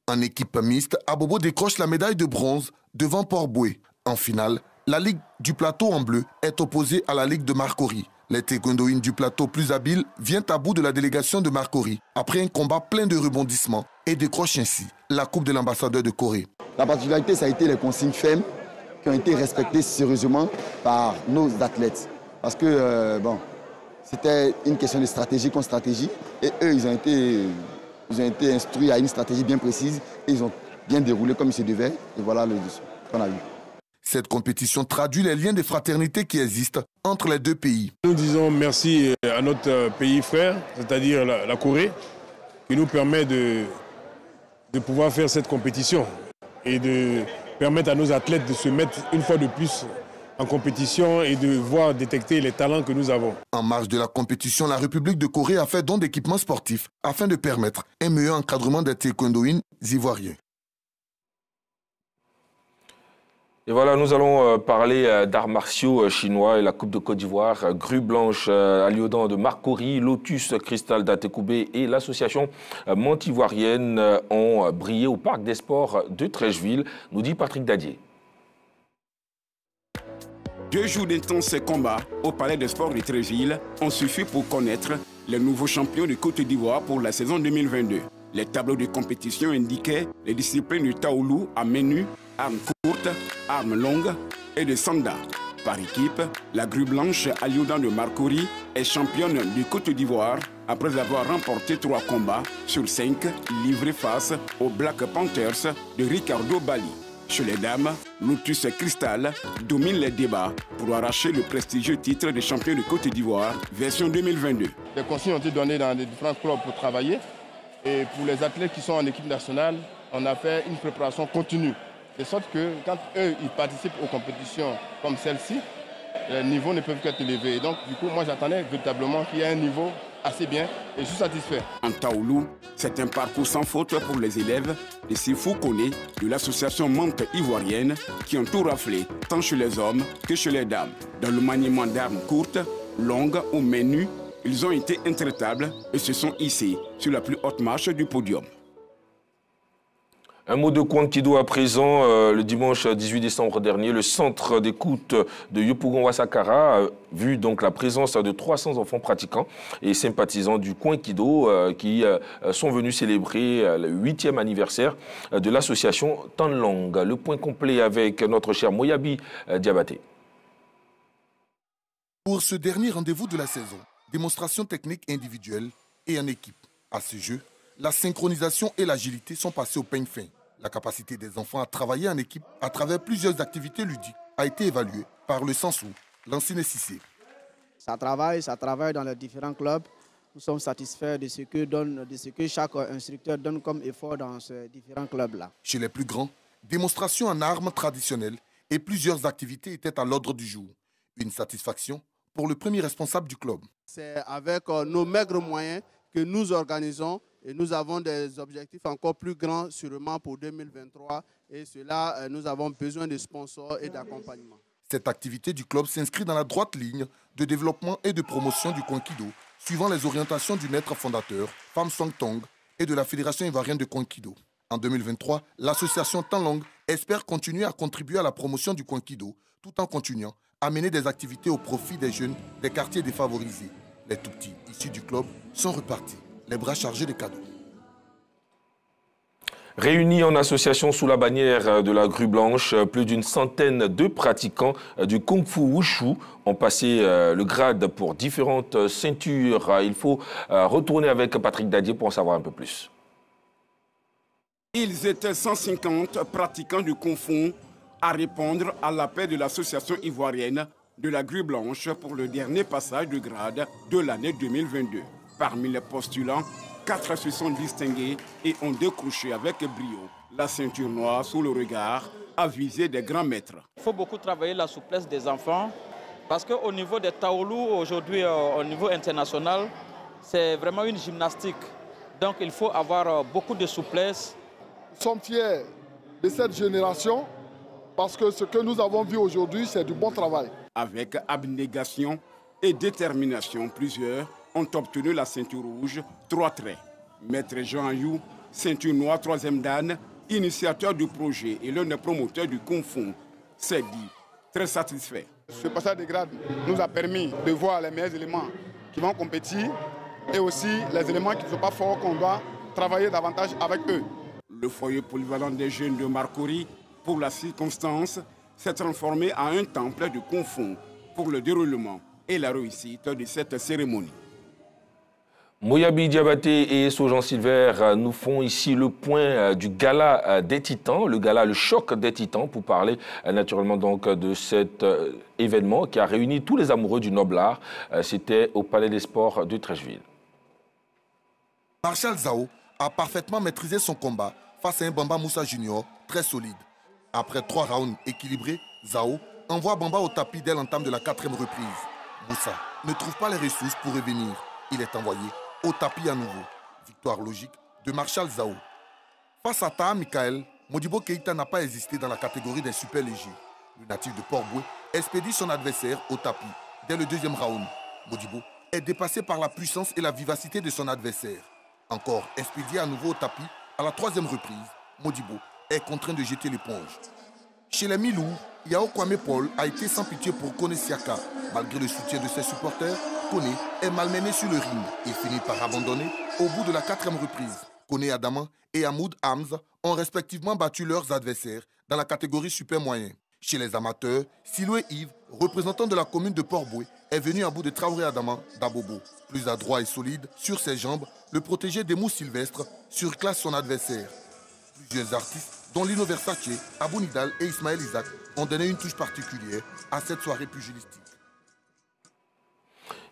En équipe mixte, Abobo décroche la médaille de bronze devant Port-Boué. En finale, la Ligue du Plateau en bleu est opposée à la Ligue de Marcory. Les taekwondoïnes du Plateau plus habiles viennent à bout de la délégation de Marcory après un combat plein de rebondissements et décrochent ainsi la Coupe de l'ambassadeur de Corée. La particularité, ça a été les consignes fermes qui ont été respectées sérieusement par nos athlètes. Parce que, c'était une question de stratégie contre stratégie. Et eux, ils ont été instruits à une stratégie bien précise et ils ont bien déroulé comme il se devait. Et voilà le qu'on a vu. Cette compétition traduit les liens de fraternité qui existent entre les deux pays. Nous disons merci à notre pays frère, c'est-à-dire la Corée, qui nous permet de pouvoir faire cette compétition et de permettre à nos athlètes de se mettre une fois de plus en compétition et de voir détecter les talents que nous avons. En marge de la compétition, la République de Corée a fait don d'équipements sportifs afin de permettre un meilleur encadrement des taekwondoïnes ivoiriens. Et voilà, nous allons parler d'arts martiaux chinois et la Coupe de Côte d'Ivoire. Grue Blanche à Lyodan de Marcory, Lotus Cristal d'Atekoubé et l'association Mantes-Ivoirienne ont brillé au Parc des Sports de Trècheville, nous dit Patrick Dadier. 2 jours d'intenses combats au Palais des Sports de Trècheville ont suffi pour connaître les nouveaux champions de Côte d'Ivoire pour la saison 2022. Les tableaux de compétition indiquaient les disciplines du taoulou à main nue, armes courtes, armes longues et de sanda. Par équipe, la Grue Blanche à Lyodan de Marcory est championne de Côte d'Ivoire après avoir remporté 3 combats sur 5 livrés face aux Black Panthers de Ricardo Bali. Chez les dames, Lotus Cristal domine les débats pour arracher le prestigieux titre de champion de Côte d'Ivoire version 2022. Les consignes ont été données dans les différents clubs pour travailler. Et pour les athlètes qui sont en équipe nationale, on a fait une préparation continue. De sorte que quand eux, ils participent aux compétitions comme celle-ci, les niveaux ne peuvent qu'être élevés. Et donc, du coup, moi, j'attendais véritablement qu'il y ait un niveau assez bien et je suis satisfait. En taoulou, c'est un parcours sans faute pour les élèves de Sifou Koné de l'association Mantes-Ivoirienne qui ont tout raflé, tant chez les hommes que chez les dames. Dans le maniement d'armes courtes, longues ou main nue, ils ont été intraitables et se sont hissés sur la plus haute marche du podium. Un mot de Kwankido à présent. Le dimanche 18 décembre dernier, le centre d'écoute de Yopougon Wasakara a vu donc la présence de 300 enfants pratiquants et sympathisants du Kwankido qui sont venus célébrer le 8e anniversaire de l'association Tanlang. Le point complet avec notre cher Moyabi Diabaté. Pour ce dernier rendez-vous de la saison, démonstration technique individuelle et en équipe. À ce jeu, la synchronisation et l'agilité sont passées au peigne fin. La capacité des enfants à travailler en équipe à travers plusieurs activités ludiques a été évaluée par le Sansou, l'ancien Cissé. Ça travaille dans les différents clubs. Nous sommes satisfaits de ce que chaque instructeur donne comme effort dans ces différents clubs-là. Chez les plus grands, démonstration en armes traditionnelles et plusieurs activités étaient à l'ordre du jour. Une satisfaction pour le premier responsable du club. C'est avec nos maigres moyens que nous organisons et nous avons des objectifs encore plus grands sûrement pour 2023 et cela, nous avons besoin de sponsors et d'accompagnement. Cette activité du club s'inscrit dans la droite ligne de développement et de promotion du Kwankido, suivant les orientations du maître fondateur, Pham Song Tong, et de la Fédération ivoirienne de Kwankido. En 2023, l'association Tanlang espère continuer à contribuer à la promotion du Kwankido, tout en continuant à mener des activités au profit des jeunes des quartiers défavorisés. Les tout-petits issus du club sont repartis, les bras chargés de cadeaux. Réunis en association sous la bannière de la Grue Blanche, plus d'une centaine de pratiquants du Kung Fu Wushu ont passé le grade pour différentes ceintures. Il faut retourner avec Patrick Dadier pour en savoir un peu plus. Ils étaient 150 pratiquants du Kung Fu à répondre à l'appel de l'association ivoirienne de la Grue Blanche pour le dernier passage de grade de l'année 2022. Parmi les postulants, 4 se sont distingués et ont décroché avec brio la ceinture noire sous le regard avisé des grands maîtres. Il faut beaucoup travailler la souplesse des enfants parce qu'au niveau des taoulous, aujourd'hui au niveau international, c'est vraiment une gymnastique. Donc il faut avoir beaucoup de souplesse. Nous sommes fiers de cette génération parce que ce que nous avons vu aujourd'hui, c'est du bon travail. Avec abnégation et détermination, plusieurs ont obtenu la ceinture rouge 3 traits. Maître Jean Ayou, ceinture noire 3e dan, initiateur du projet et l'un des promoteurs du Kung Fu, s'est dit très satisfait. Ce passage de grade nous a permis de voir les meilleurs éléments qui vont compétir et aussi les éléments qui ne sont pas forts qu'on doit travailler davantage avec eux. Le foyer polyvalent des jeunes de Marcory, pour la circonstance, s'est transformé en un temple de confort pour le déroulement et la réussite de cette cérémonie. Moyabi Diabaté et Sojan Silver nous font ici le point du gala des Titans, le choc des Titans, pour parler naturellement donc de cet événement qui a réuni tous les amoureux du noble art. C'était au Palais des Sports de Treichville. Marshal Zao a parfaitement maîtrisé son combat face à un Bamba Moussa Junior très solide. Après 3 rounds équilibrés, Zao envoie Bamba au tapis dès l'entame de la 4e reprise. Moussa ne trouve pas les ressources pour revenir. Il est envoyé au tapis à nouveau. Victoire logique de Marshal Zao. Face à Taha Michael, Modibo Keïta n'a pas hésité dans la catégorie des super légers. Le natif de Port-Boué expédie son adversaire au tapis. Dès le 2e round, Modibo est dépassé par la puissance et la vivacité de son adversaire. Encore expédié à nouveau au tapis, à la 3e reprise, Modibo est contraint de jeter l'éponge. Chez les mi-lourds, Yao Kwame Paul a été sans pitié pour Kone Siaka. Malgré le soutien de ses supporters, Kone est malmené sur le ring et finit par abandonner au bout de la 4e reprise. Kone Adama et Hamoud Hamz ont respectivement battu leurs adversaires dans la catégorie super moyen. Chez les amateurs, Siloué Yves, représentant de la commune de Port-Boué, est venu à bout de Traoré Adama d'Abobo. Plus adroit et solide sur ses jambes, le protégé d'Emou Sylvestre surclasse son adversaire. Plusieurs artistes, dont Lino Versace, Abou Nidal et Ismaël Isaac, ont donné une touche particulière à cette soirée pugilistique.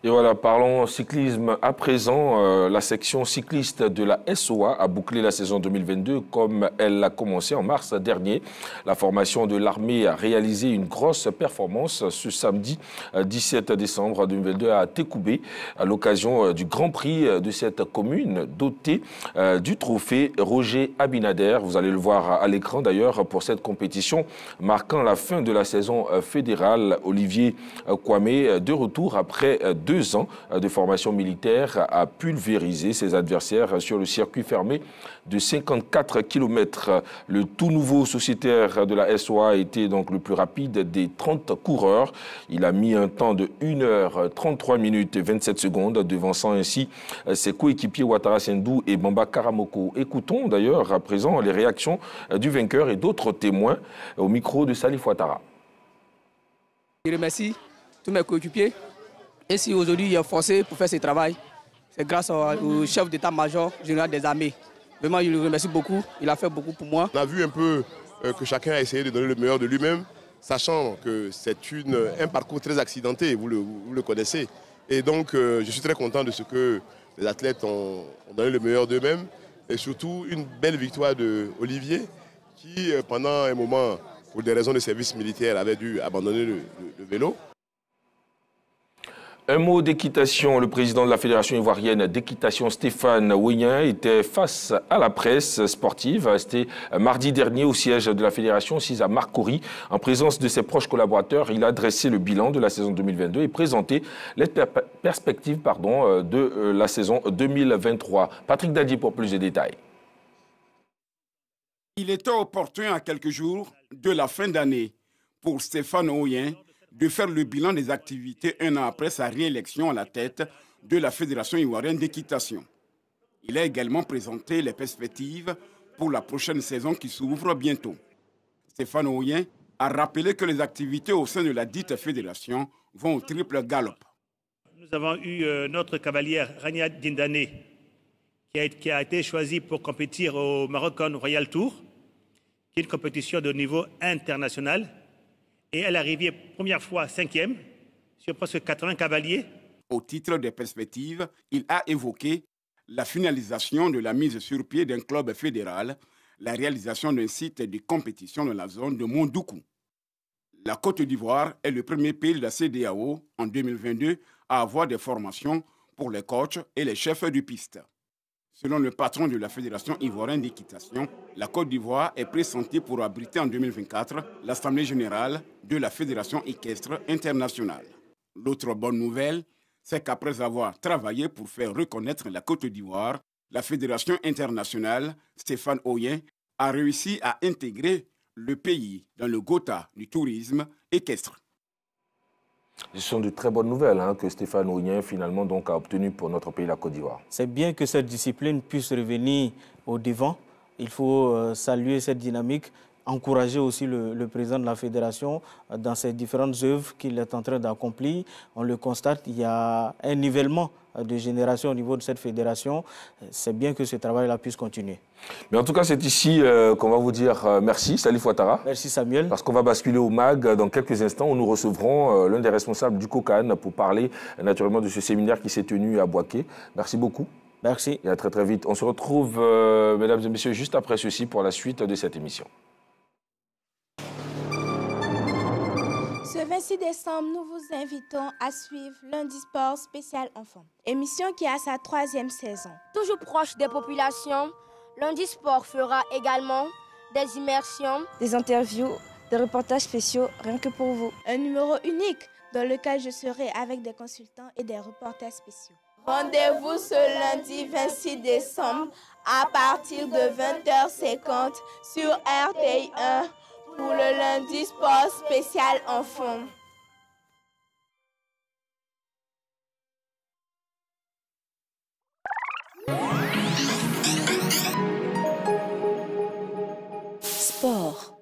Et voilà, parlons cyclisme à présent. La section cycliste de la SOA a bouclé la saison 2022 comme elle l'a commencé en mars dernier. La formation de l'armée a réalisé une grosse performance ce samedi 17 décembre 2022 à Tékoubé, à l'occasion du Grand Prix de cette commune dotée du trophée Roger Abinader. Vous allez le voir à l'écran d'ailleurs pour cette compétition marquant la fin de la saison fédérale. Olivier Kwame, de retour après 2 ans de formation militaire, a pulvérisé ses adversaires sur le circuit fermé de 54 km. Le tout nouveau sociétaire de la SOA a été donc le plus rapide des 30 coureurs. Il a mis un temps de 1h33 minutes et 27 secondes, devançant ainsi ses coéquipiers Ouattara Sendou et Bamba Karamoko. Écoutons d'ailleurs à présent les réactions du vainqueur et d'autres témoins au micro de Salif Ouattara. Je remercie tous mes coéquipiers. Et si aujourd'hui il est forcé pour faire ce travail, c'est grâce au chef d'état-major général des armées. Vraiment, je le remercie beaucoup. Il a fait beaucoup pour moi. On a vu un peu que chacun a essayé de donner le meilleur de lui-même, sachant que c'est un parcours très accidenté, vous le connaissez. Et donc, je suis très content de ce que les athlètes ont donné le meilleur d'eux-mêmes. Et surtout, une belle victoire d'Olivier, qui, pendant un moment, pour des raisons de service militaire, avait dû abandonner le vélo. Un mot d'équitation. Le président de la Fédération ivoirienne d'équitation, Stéphane Ouénien, était face à la presse sportive. C'était mardi dernier au siège de la Fédération, assise à Marcory. En présence de ses proches collaborateurs, il a dressé le bilan de la saison 2022 et présenté les perspectives de la saison 2023. Patrick Dadi pour plus de détails. Il était opportun à quelques jours de la fin d'année pour Stéphane Ouénien de faire le bilan des activités un an après sa réélection à la tête de la Fédération ivoirienne d'équitation. Il a également présenté les perspectives pour la prochaine saison qui s'ouvre bientôt. Stéphane Ouénien a rappelé que les activités au sein de la dite fédération vont au triple galop. Nous avons eu notre cavalière Rania Dindane qui a été choisie pour compétir au Moroccan Royal Tour, qui est une compétition de niveau international. Et elle est arrivée première fois 5e sur presque 80 cavaliers. Au titre des perspectives, il a évoqué la finalisation de la mise sur pied d'un club fédéral, la réalisation d'un site de compétition dans la zone de Mondoukou. La Côte d'Ivoire est le premier pays de la CEDEAO en 2022 à avoir des formations pour les coachs et les chefs de piste. Selon le patron de la Fédération ivoirienne d'équitation, la Côte d'Ivoire est pressentie pour abriter en 2024 l'Assemblée générale de la Fédération équestre internationale. L'autre bonne nouvelle, c'est qu'après avoir travaillé pour faire reconnaître la Côte d'Ivoire, la Fédération internationale, Stéphane Ouénien, a réussi à intégrer le pays dans le Gotha du tourisme équestre. Ce sont de très bonnes nouvelles que Stéphane Ognien finalement donc a obtenu pour notre pays, la Côte d'Ivoire. C'est bien que cette discipline puisse revenir au devant. Il faut saluer cette dynamique, encourager aussi le président de la fédération dans ses différentes œuvres qu'il est en train d'accomplir. On le constate, il y a un nivellement de génération au niveau de cette fédération. C'est bien que ce travail-là puisse continuer. Mais en tout cas, c'est ici qu'on va vous dire merci, Salif Ouattara. Merci Samuel. Parce qu'on va basculer au MAG dans quelques instants où nous recevrons l'un des responsables du COCAN pour parler naturellement de ce séminaire qui s'est tenu à Boaké. Merci beaucoup. Merci. Et à très très vite. On se retrouve, mesdames et messieurs, juste après ceci pour la suite de cette émission. Ce 26 décembre, nous vous invitons à suivre Lundi Sport spécial enfant, émission qui a sa 3e saison. Toujours proche des populations, Lundi Sport fera également des immersions, des interviews, des reportages spéciaux rien que pour vous. Un numéro unique dans lequel je serai avec des consultants et des reporters spéciaux. Rendez-vous ce lundi 26 décembre à partir de 20h50 sur RTI 1 pour le Lundi Sport spécial enfant. Sport.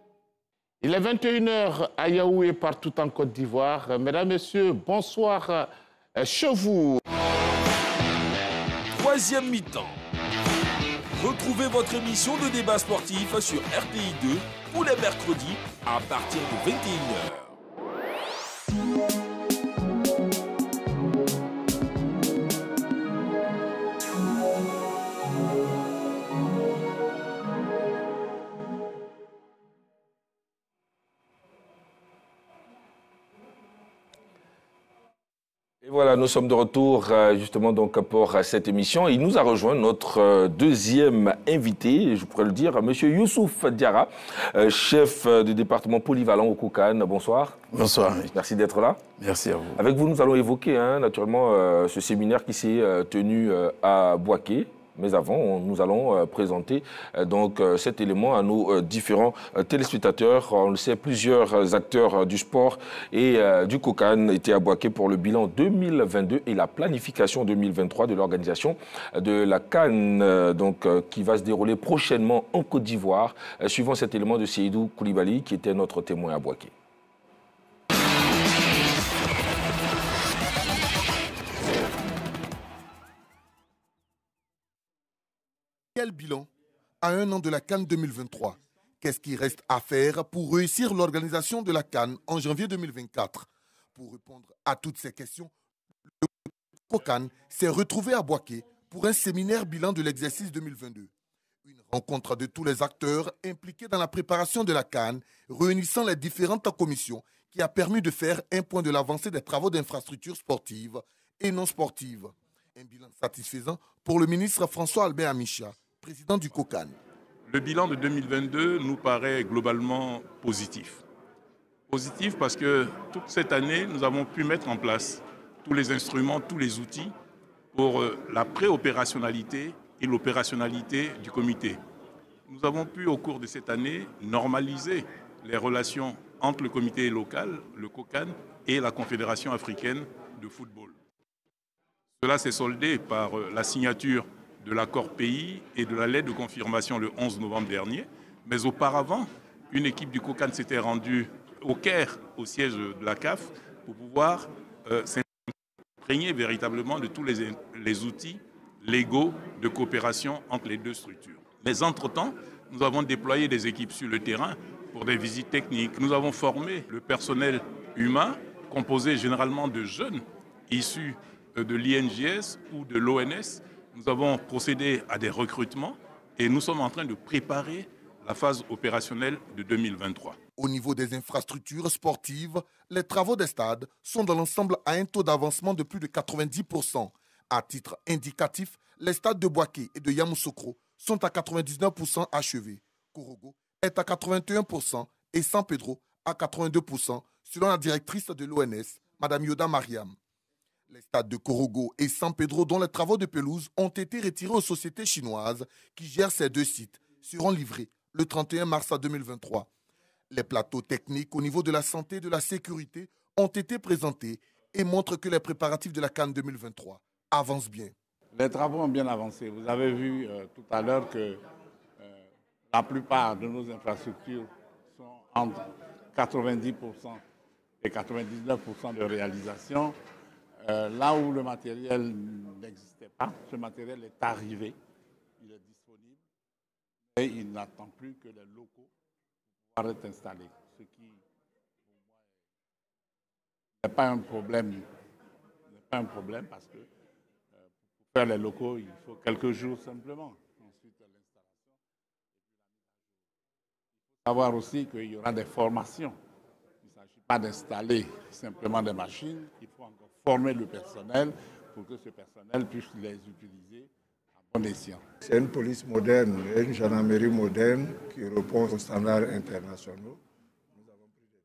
Il est 21h à Yaoundé, partout en Côte d'Ivoire. Mesdames, Messieurs, bonsoir chez vous. Troisième mi-temps. Retrouvez votre émission de débat sportif sur RTI 2 tous les mercredis à partir de 21h. Et voilà, nous sommes de retour justement donc pour cette émission. Il nous a rejoint notre deuxième invité, je pourrais le dire, M. Youssouf Diarra, chef du département polyvalent au COCAN. Bonsoir. Bonsoir. Merci d'être là. Merci à vous. Avec vous, nous allons évoquer naturellement ce séminaire qui s'est tenu à Boaké. Mais avant, nous allons présenter donc cet élément à nos différents téléspectateurs. On le sait, plusieurs acteurs du sport et du COCAN étaient à Boaké pour le bilan 2022 et la planification 2023 de l'organisation de la CAN, donc qui va se dérouler prochainement en Côte d'Ivoire, suivant cet élément de Seydou Koulibaly, qui était notre témoin à Boaké. Quel bilan à un an de la CAN 2023? Qu'est-ce qui reste à faire pour réussir l'organisation de la CAN en janvier 2024? Pour répondre à toutes ces questions, le COCAN s'est retrouvé à Boaké pour un séminaire bilan de l'exercice 2022. Une rencontre de tous les acteurs impliqués dans la préparation de la CAN, réunissant les différentes commissions, qui a permis de faire un point de l'avancée des travaux d'infrastructures sportives et non sportives. Un bilan satisfaisant pour le ministre François-Albert Amicha, président du COCAN. Le bilan de 2022 nous paraît globalement positif. Positif parce que toute cette année, nous avons pu mettre en place tous les instruments, tous les outils pour la pré-opérationnalité et l'opérationnalité du comité. Nous avons pu, au cours de cette année, normaliser les relations entre le comité local, le COCAN, et la Confédération africaine de football. Cela s'est soldé par la signature de l'accord pays et de la lettre de confirmation le 11 novembre dernier. Mais auparavant, une équipe du COCAN s'était rendue au Caire, au siège de la CAF, pour pouvoir s'imprégner véritablement de tous les outils légaux de coopération entre les deux structures. Mais entre-temps, nous avons déployé des équipes sur le terrain pour des visites techniques. Nous avons formé le personnel humain, composé généralement de jeunes issus de l'INJS ou de l'ONS. Nous avons procédé à des recrutements et nous sommes en train de préparer la phase opérationnelle de 2023. Au niveau des infrastructures sportives, les travaux des stades sont dans l'ensemble à un taux d'avancement de plus de 90%. À titre indicatif, les stades de Boaké et de Yamoussoukro sont à 99% achevés. Korogo est à 81% et San Pedro à 82%, selon la directrice de l'ONS, Mme Yoda Mariam. Les stades de Korogo et San Pedro, dont les travaux de pelouse ont été retirés aux sociétés chinoises qui gèrent ces deux sites, seront livrés le 31 mars 2023. Les plateaux techniques au niveau de la santé et de la sécurité ont été présentés et montrent que les préparatifs de la CAN 2023 avancent bien. Les travaux ont bien avancé. Vous avez vu tout à l'heure que la plupart de nos infrastructures sont entre 90% et 99% de réalisation. Là où le matériel n'existait pas, ce matériel est arrivé, il est disponible, et il n'attend plus que les locaux pour pouvoir être installés. Ce qui, pour moi, n'est pas un problème. Pas un problème parce que pour faire les locaux, il faut quelques jours simplement. Ensuite, l'installation. Il faut savoir aussi qu'il y aura des formations. Il ne s'agit pas d'installer simplement des machines, il faut encore former le personnel pour que ce personnel puisse les utiliser à bon escient. C'est une police moderne, une gendarmerie moderne qui répond aux standards internationaux. Nous avons pris des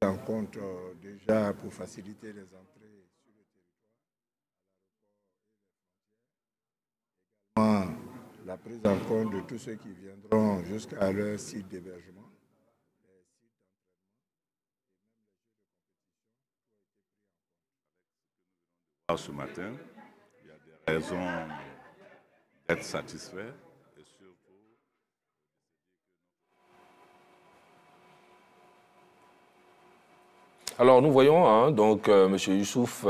dispositions en compte déjà pour faciliter les entrées sur le territoire, à l'aéroport et les frontières. Également, la prise en compte de tous ceux qui viendront jusqu'à leur site d'hébergement. Ce matin, il y a des raisons d'être satisfait et surtout. Alors nous voyons donc M. Youssouf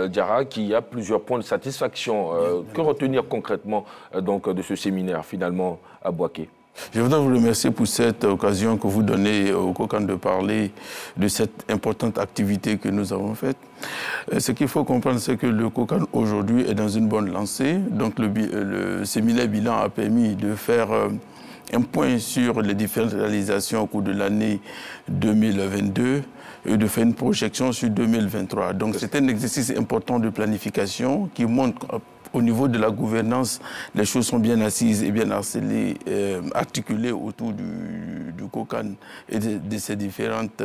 Diarra qui a plusieurs points de satisfaction. Que retenir concrètement donc de ce séminaire finalement à Bouaké? Je voudrais vous remercier pour cette occasion que vous donnez au COCAN de parler de cette importante activité que nous avons faite. Ce qu'il faut comprendre, c'est que le COCAN aujourd'hui est dans une bonne lancée. Donc le séminaire bilan a permis de faire un point sur les différentes réalisations au cours de l'année 2022 et de faire une projection sur 2023. Donc c'est un exercice important de planification qui montre au niveau de la gouvernance, les choses sont bien assises et bien articulées autour du COCAN et de ses différentes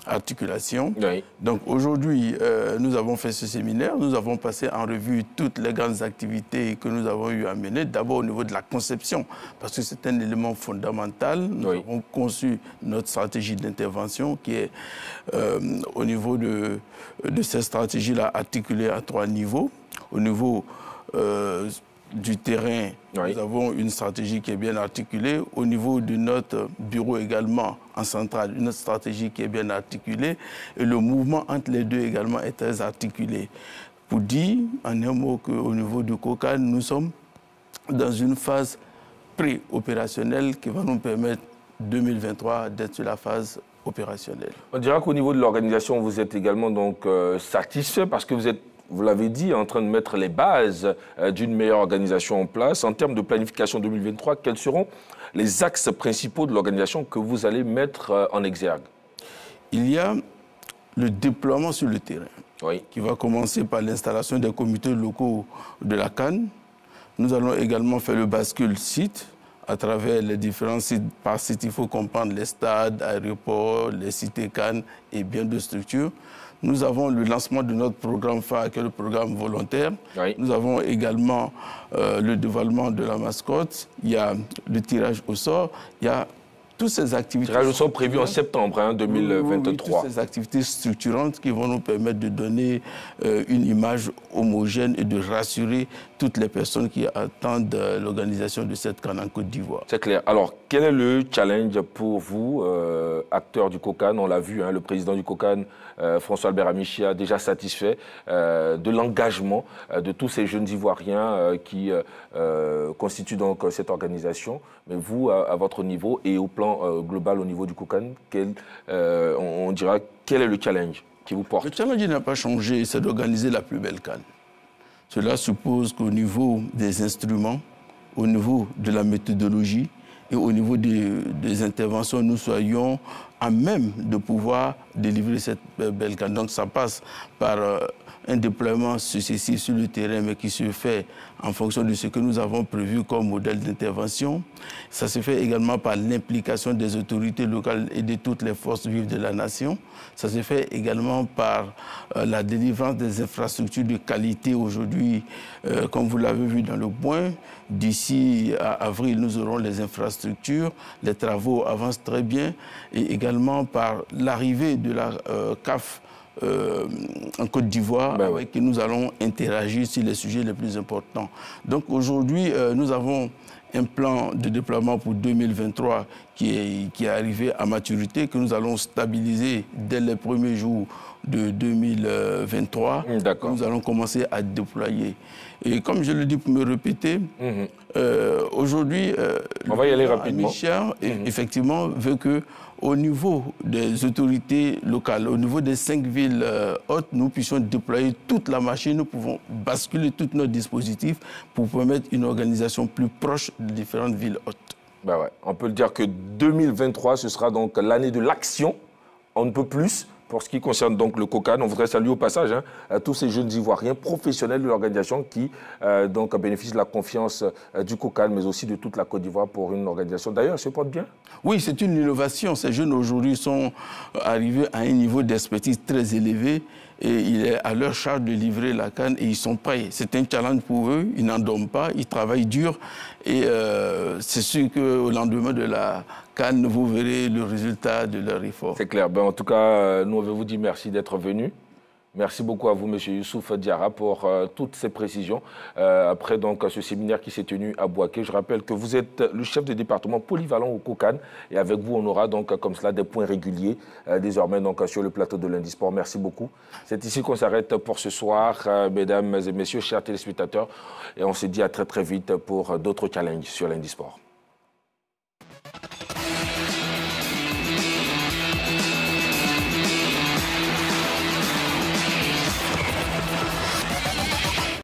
articulations. Oui. Donc aujourd'hui, nous avons fait ce séminaire, nous avons passé en revue toutes les grandes activités que nous avons eu à mener. D'abord au niveau de la conception, parce que c'est un élément fondamental. Nous avons conçu notre stratégie d'intervention qui est au niveau de cette stratégie-là articulée à 3 niveaux. Au niveau du terrain, nous avons une stratégie qui est bien articulée. Au niveau de notre bureau également, en centrale, une stratégie qui est bien articulée. Et le mouvement entre les deux également est très articulé. Pour dire, en un mot, qu'au niveau du COCAN, nous sommes dans une phase pré-opérationnelle qui va nous permettre, 2023, d'être sur la phase opérationnelle. On dira qu'au niveau de l'organisation, vous êtes également donc satisfait parce que vous êtes, vous l'avez dit, en train de mettre les bases d'une meilleure organisation en place. En termes de planification 2023, quels seront les axes principaux de l'organisation que vous allez mettre en exergue? Il y a le déploiement sur le terrain, qui va commencer par l'installation des comités locaux de la CAN. Nous allons également faire le bascule site à travers les différents sites. Par site, il faut comprendre les stades, aéroports, les cités CAN et bien d'autres structures. Nous avons le lancement de notre programme phare, qui est le programme volontaire. Nous avons également le dévoilement de la mascotte. Il y a le tirage au sort. Il y a toutes ces activités. Le tirage au sort prévu en septembre 2023. Toutes ces activités structurantes qui vont nous permettre de donner une image homogène et de rassurer toutes les personnes qui attendent l'organisation de cette CAN en Côte d'Ivoire. C'est clair. Alors, quel est le challenge pour vous, acteurs du COCAN? On l'a vu, le président du COCAN, François-Albert Amichia, a déjà satisfait de l'engagement de tous ces jeunes Ivoiriens qui constituent donc cette organisation. Mais vous, à votre niveau et au plan global, au niveau du COCAN, on dira quel est le challenge qui vous porte? Le challenge n'a pas changé, c'est d'organiser la plus belle CAN. Cela suppose qu'au niveau des instruments, au niveau de la méthodologie et au niveau des interventions, nous soyons à même de pouvoir délivrer cette belle CAN. Donc ça passe par un déploiement successif sur le terrain, mais qui se fait en fonction de ce que nous avons prévu comme modèle d'intervention. Ça se fait également par l'implication des autorités locales et de toutes les forces vives de la nation. Ça se fait également par la délivrance des infrastructures de qualité aujourd'hui, comme vous l'avez vu dans le point. D'ici à avril, nous aurons les infrastructures, les travaux avancent très bien, et également par l'arrivée de la CAF en Côte d'Ivoire, avec qui nous allons interagir sur les sujets les plus importants. Donc aujourd'hui, nous avons un plan de déploiement pour 2023 qui est arrivé à maturité, que nous allons stabiliser dès les premiers jours de 2023. Nous allons commencer à déployer. Et comme je le dis pour me répéter, aujourd'hui, on va y aller rapidement. Michel, effectivement, veut que au niveau des autorités locales, au niveau des 5 villes hautes, nous puissions déployer toute la machine, nous pouvons basculer tous nos dispositifs pour permettre une organisation plus proche des différentes villes hautes. Ben ouais. On peut le dire que 2023, ce sera donc l'année de l'action, on ne peut plus. Pour ce qui concerne donc le COCAN, on voudrait saluer au passage à tous ces jeunes Ivoiriens professionnels de l'organisation qui donc bénéficient de la confiance du COCAN, mais aussi de toute la Côte d'Ivoire pour une organisation. D'ailleurs, elle se porte bien. Oui, c'est une innovation. Ces jeunes aujourd'hui sont arrivés à un niveau d'expertise très élevé et il est à leur charge de livrer la CAN et ils sont prêts. C'est un challenge pour eux, ils n'en dorment pas, ils travaillent dur et c'est sûr qu'au lendemain de la CAN, vous verrez le résultat de leur effort. C'est clair. Ben, en tout cas, nous, on veut vous dire merci d'être venu. Merci beaucoup à vous, M. Youssouf Diarra, pour toutes ces précisions. Après donc, ce séminaire qui s'est tenu à Bouaké, je rappelle que vous êtes le chef de département polyvalent au COCAN. Et avec vous, on aura donc comme cela des points réguliers désormais donc, sur le plateau de Lundi Sport. Merci beaucoup. C'est ici qu'on s'arrête pour ce soir, mesdames et messieurs, chers téléspectateurs. Et on se dit à très très vite pour d'autres challenges sur Lundi Sport.